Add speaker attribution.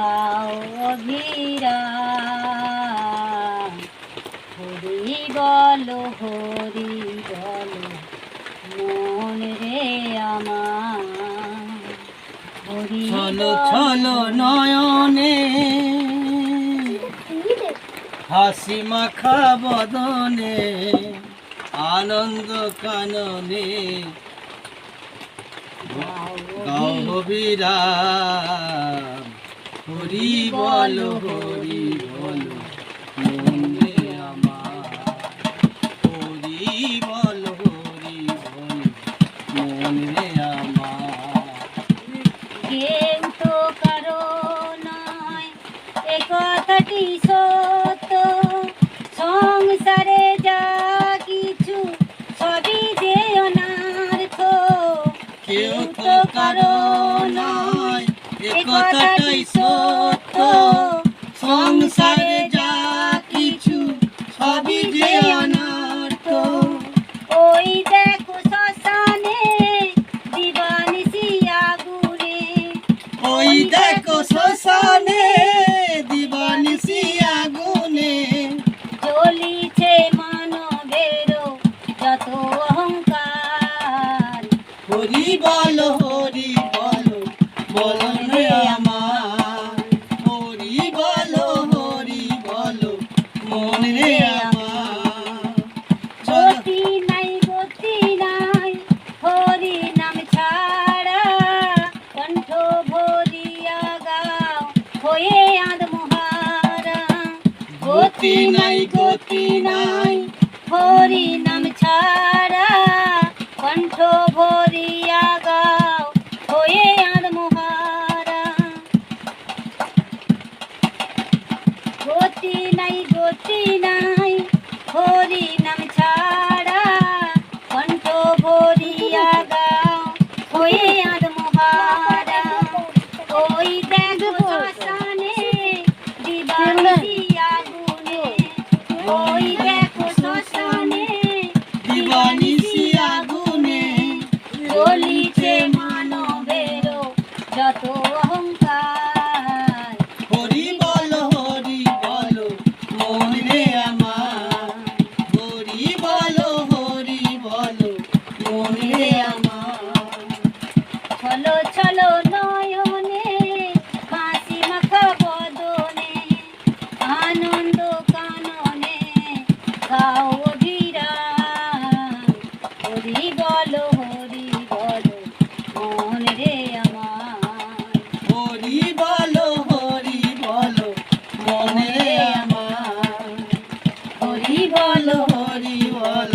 Speaker 1: গাও অভিরাম। হরি বলো মন রে আমার। হরি
Speaker 2: ছলো ছলো নয়নে হাসি মাখা বদনে আনন্দ কাননে গাও অভিরাম। হরি বলো মন রে আমার। হরি বলো মন রে আমার।
Speaker 1: কেউ তো কারো নয় এ কথাটি সত্য, সংসারে যা কিছু সবই যে অনার্থ।
Speaker 2: কেউ তো কারো নয় এ কথাটাই সত্য, সংসারে যা কিছু সবই যে অনর্থ।
Speaker 1: ওই দেখো শ্মশানে দিবানিশি আগুনে,
Speaker 2: ওই দেখো শ্মশানে দিবানিশি আগুনে
Speaker 1: জ্বলিছে মানবেরও যত অহংকার।
Speaker 2: হরি বলো বলো রে আমার। হরি বলো মন রে আমার।
Speaker 1: গতি নাই হরি নাম ছাড়া, কণ্ঠ ভরিয়া গাও হয়ে আত্মহারা।
Speaker 2: গতি নাই
Speaker 1: হরি নাম ছাড়া, কণ্ঠ ভরিয়া গাও হয়ে আত্মহারা। গতি নাই হরি নাম ছাড়া, কণ্ঠ ভরিয়া গাও হয়ে আত্মহারা। ওই দেখো শ্মশানে দিবানিশি আগুনে, ওই দেখো শ্মশানে
Speaker 2: দিবানিশি আগুনে
Speaker 1: জ্বলিছে মানবেরও যত অহংকার।
Speaker 2: হরি বলো মন রে আমার। হরি বলো মন রে আমার।
Speaker 1: ছলো ছলো নয়নে হাসি মাখা বদনে আনন্দ কাননে গাও অভিরাম। হরি বলো মন রে আমার।
Speaker 2: হরি বলো মন রে আমার।
Speaker 1: হরি বলো
Speaker 2: হরি বলো